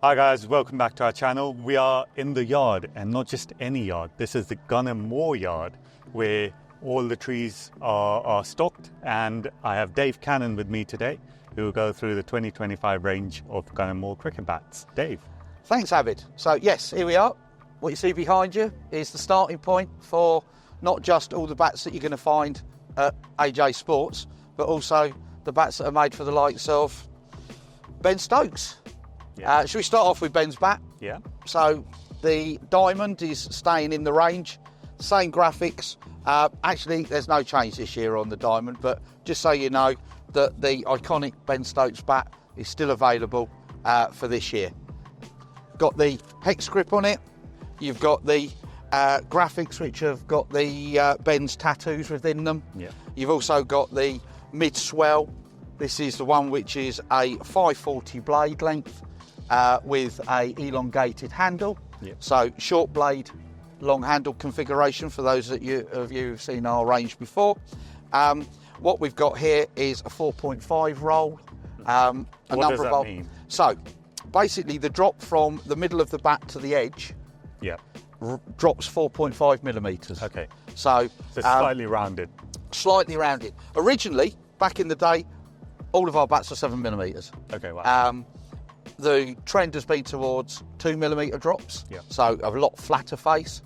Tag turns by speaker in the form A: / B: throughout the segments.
A: Hi guys, welcome back to our channel. We are in the yard, and not just any yard. This is the Gun and Moor yard where all the trees are stocked, and I have Dave Cannon with me today who will go through the 2025 range of Gun and Moor cricket bats. Dave.
B: Thanks, Abid. So yes, here we are. What you see behind you is the starting point for not just all the bats that you're going to find at AJ Sports, but also the bats that are made for the likes of Ben Stokes.
A: Yeah.
B: Should we start off with Ben's bat?
A: Yeah.
B: So the diamond is staying in the range, same graphics. Actually, there's no change this year on the diamond, but just so you know that the iconic Ben Stokes bat is still available for this year. Got the hex grip on it. You've got the graphics which have got the Ben's tattoos within them.
A: Yeah.
B: You've also got the mid swell. This is the one which is a 540 blade length with a elongated handle.
A: Yeah.
B: So short blade, long handle configuration for those of you who've seen our range before. What we've got here is a 4.5 roll.
A: What does that mean?
B: So basically the drop from the middle of the bat to the edge drops 4.5 millimetres.
A: Okay.
B: So
A: it's slightly rounded.
B: Slightly rounded. Originally, back in the day, all of our bats are 7 millimetres.
A: Okay, wow.
B: The trend has been towards 2 millimetre drops,
A: Yeah.
B: so a lot flatter face.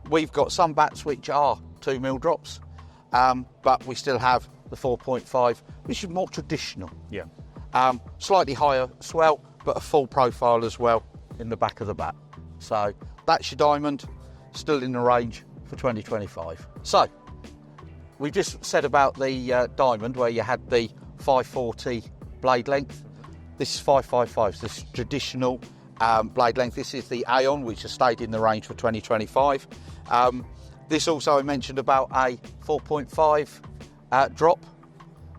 B: We've got some bats which are 2 mil drops, but we still have the 4.5, which is more traditional.
A: Yeah.
B: Slightly higher swell, but a full profile as well in the back of the bat. So that's your diamond, still in the range for 2025. So we just said about the diamond where you had the 540 blade length. This is 555, so this is traditional blade length. This is the Aeon, which has stayed in the range for 2025. This also I mentioned about a 4.5 drop.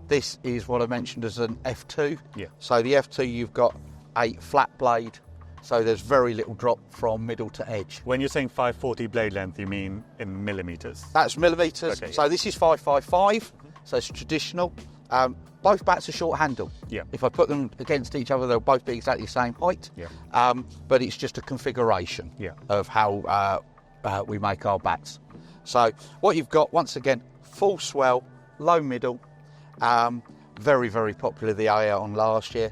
B: This is what I mentioned as an F2.
A: Yeah.
B: So the F2, you've got a flat blade, so there's very little drop from middle to edge.
A: When you're saying 540 blade length, you mean in millimetres?
B: That's millimetres.
A: Okay,
B: So
A: yeah.
B: This is 555, so it's traditional. Both bats are short handle.
A: Yeah.
B: If I put them against each other, they'll both be exactly the same height.
A: Yeah.
B: But it's just a configuration of how we make our bats. So what you've got, once again, full swell, low middle, very, very popular, the Aeon last year,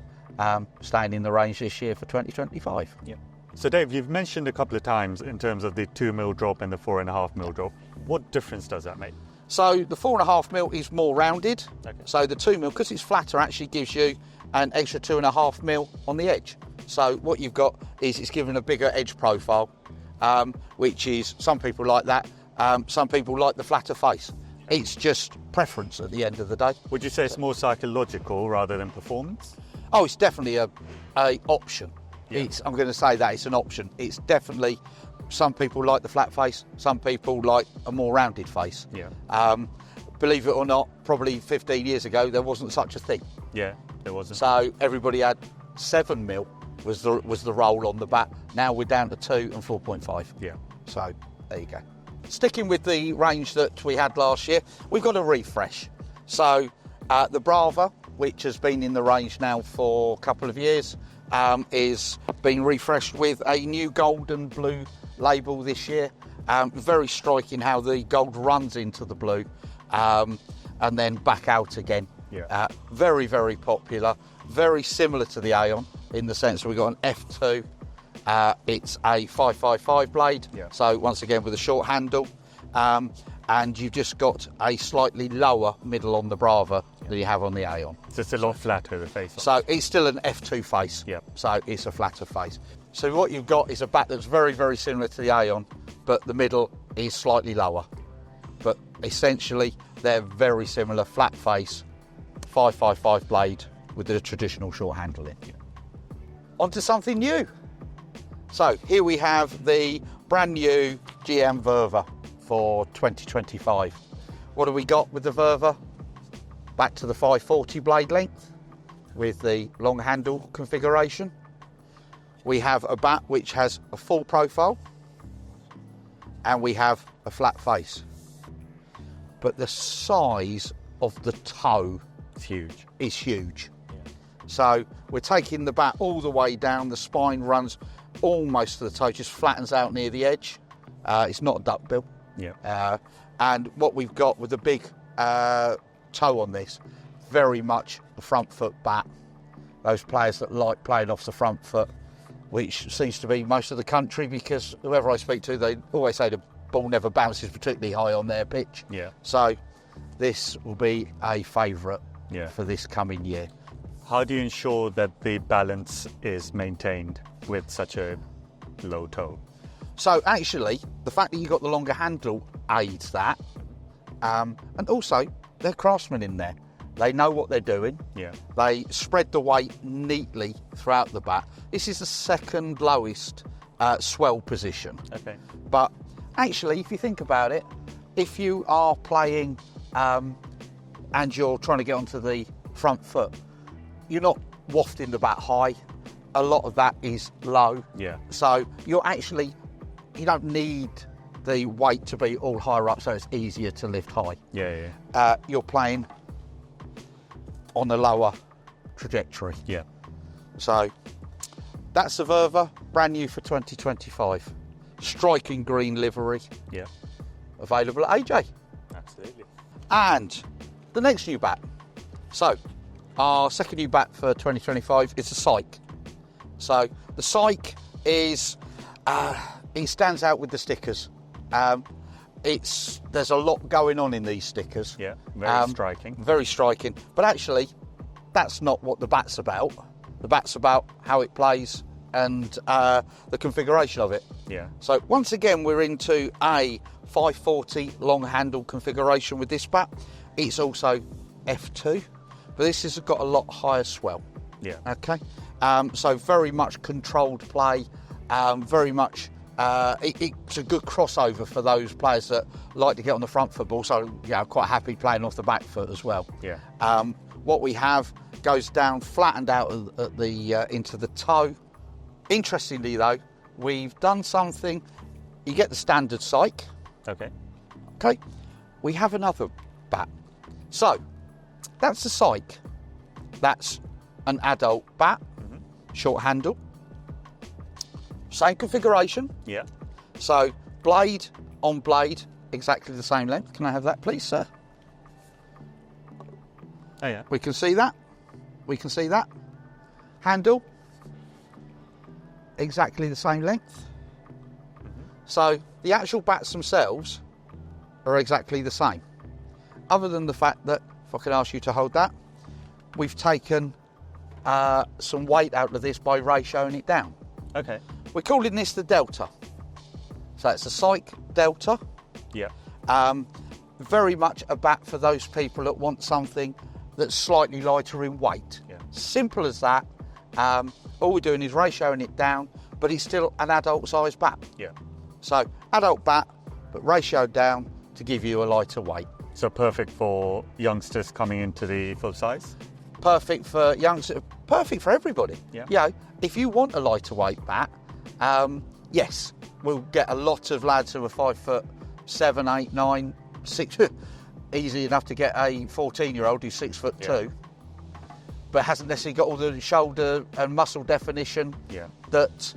B: staying in the range this year for 2025.
A: Yeah. So Dave, you've mentioned a couple of times in terms of the 2 mil drop and the 4.5 mil drop. What difference does that make?
B: So the 4.5 mil is more rounded.
A: Okay.
B: So the 2 mil, because it's flatter, actually gives you an extra 2.5 mil on the edge. So what you've got is it's given a bigger edge profile, which is, some people like that, some people like the flatter face. It's just preference at the end of the day.
A: Would you say it's more psychological rather than performance?
B: Oh, it's definitely a option.
A: Yeah.
B: I'm going to say that it's an option. It's definitely, some people like the flat face, some people like a more rounded face.
A: Yeah.
B: Believe it or not, probably 15 years ago there wasn't such a thing.
A: Yeah, there wasn't.
B: So everybody had 7 mil was the roll on the bat. Now we're down to 2 and 4.5.
A: Yeah.
B: So there you go. Sticking with the range that we had last year, we've got a refresh. So the Brava, which has been in the range now for a couple of years, is being refreshed with a new gold and blue label this year. Very striking how the gold runs into the blue and then back out again.
A: Yeah.
B: Very, very popular. Very similar to the Aeon in the sense that we've got an F2. It's a 555 blade,
A: Yeah.
B: so once again with a short handle, and you've just got a slightly lower middle on the Brava than you have on the Aeon.
A: So it's a lot flatter, the face.
B: So it's still an F2 face,
A: Yeah.
B: so it's a flatter face. So what you've got is a bat that's very, very similar to the Aeon, but the middle is slightly lower. But essentially, they're very similar, flat face, 555 blade with the traditional short handle in.
A: Yeah.
B: On to something new. So here we have the brand new GM Verve for 2025. What have we got with the Verve? Back to the 540 blade length with the long handle configuration. We have a bat which has a full profile and we have a flat face. But the size of the toe
A: It's huge.
B: is huge.
A: Yeah.
B: So we're taking the bat all the way down. The spine runs almost to the toe, just flattens out near the edge. It's not a duckbill.
A: Yeah.
B: And what we've got with the big toe on this, very much a front foot bat. Those players that like playing off the front foot, which seems to be most of the country, because whoever I speak to, they always say the ball never bounces particularly high on their pitch.
A: Yeah.
B: So this will be a favourite
A: Yeah.
B: for this coming year.
A: How do you ensure that the balance is maintained with such a low toe?
B: So actually, the fact that you've got the longer handle aids that. And also, they're craftsmen in there. They know what they're doing.
A: Yeah.
B: They spread the weight neatly throughout the bat. This is the second lowest swell position.
A: Okay.
B: But actually, if you think about it, if you are playing and you're trying to get onto the front foot, you're not wafting the bat high. A lot of that is low.
A: Yeah.
B: So you don't need the weight to be all higher up, so it's easier to lift high.
A: Yeah.
B: You're playing on a lower trajectory.
A: Yeah.
B: So that's the Verve, brand new for 2025. Striking green livery,
A: Yeah.
B: available at AJ.
A: Absolutely.
B: And the next new bat. So our second new bat for 2025 is the psych. So the psych is, it stands out with the stickers. There's a lot going on in these stickers.
A: Yeah. Very striking.
B: Very striking. But actually, that's not what the bat's about. The bat's about how it plays and the configuration of it.
A: Yeah.
B: So once again, we're into a 540 long handle configuration with this bat. It's also F2, but this has got a lot higher swell.
A: Yeah.
B: Okay. So very much controlled play. Very much. It's a good crossover for those players that like to get on the front foot, but also quite happy playing off the back foot as well.
A: Yeah.
B: What we have goes down flattened out at the into the toe. Interestingly though, we've done something. You get the standard psych.
A: Okay.
B: Okay. We have another bat. So that's the psych. That's an adult bat, short handle. Same configuration.
A: Yeah.
B: So blade on blade, exactly the same length. Can I have that, please, sir?
A: Oh yeah.
B: We can see that. We can see that. Handle, exactly the same length. So the actual bats themselves are exactly the same. Other than the fact that, if I can ask you to hold that, we've taken some weight out of this by ratioing it down.
A: Okay.
B: We're calling this the Delta. So it's a Psych Delta.
A: Yeah.
B: Very much a bat for those people that want something that's slightly lighter in weight.
A: Yeah.
B: Simple as that. All we're doing is ratioing it down, but it's still an adult size bat.
A: Yeah.
B: So adult bat, but ratioed down to give you a lighter weight.
A: So perfect for youngsters coming into the full size?
B: Perfect for youngsters, perfect for everybody.
A: Yeah.
B: If you want a lighter weight bat, yes, we'll get a lot of lads who are 5'7", 8, 9, 6. Easy enough to get a 14-year-old who's 6'2", but hasn't necessarily got all the shoulder and muscle definition that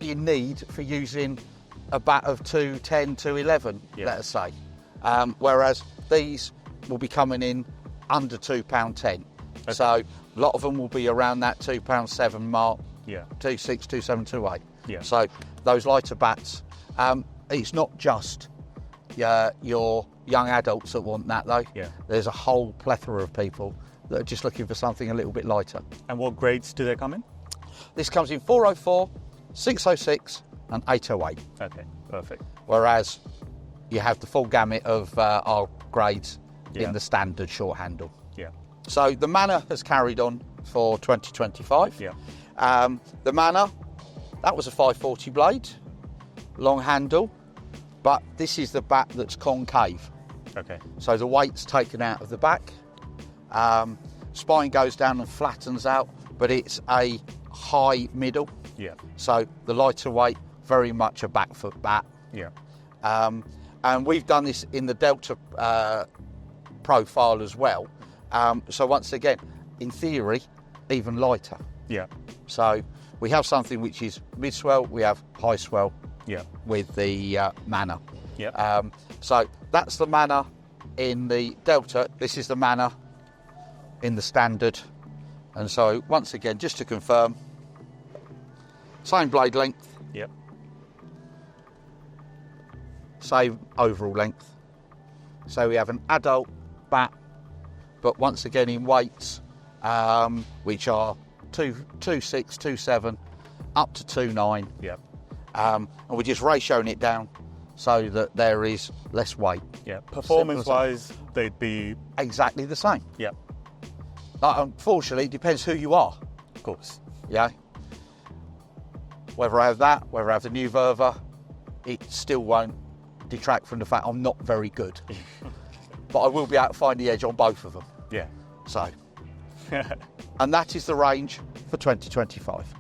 B: you need for using a bat of 210, 211, let us say. Whereas these will be coming in under £2.10. Okay. So a lot of them will be around that £2.7 mark. 2.6, 2.7, 2.8.
A: Yeah.
B: So those lighter bats, it's not just your young adults that want that though.
A: Yeah.
B: There's a whole plethora of people that are just looking for something a little bit lighter.
A: And what grades do they come in?
B: This comes in 404, 606 and 808.
A: Okay, perfect.
B: Whereas you have the full gamut of our grades in the standard short handle.
A: Yeah.
B: So the Manor has carried on for 2025.
A: Yeah.
B: The Manor, that was a 540 blade, long handle, but this is the bat that's concave.
A: Okay.
B: So the weight's taken out of the back, spine goes down and flattens out, but it's a high middle.
A: Yeah.
B: So the lighter weight, very much a back foot bat.
A: Yeah.
B: And we've done this in the Delta profile as well. So once again, in theory, even lighter.
A: Yeah.
B: So we have something which is mid swell, we have high swell
A: Yeah.
B: with the Manor.
A: Yeah.
B: So that's the Manor in the Delta. This is the Manor in the Standard. And so once again, just to confirm, same blade length,
A: Yep.
B: same overall length. So we have an adult bat, but once again in weights, which are 2.6, 2.7, up to 2.9.
A: Yep.
B: And we're just ratioing it down so that there is less weight.
A: Yeah. Performance-wise, they'd be
B: Exactly the same.
A: yeah.
B: Unfortunately, it depends who you are.
A: Of course.
B: Yeah. Whether I have that, whether I have the new Verve, it still won't detract from the fact I'm not very good. But I will be able to find the edge on both of them.
A: Yeah.
B: So, and that is the range for 2025.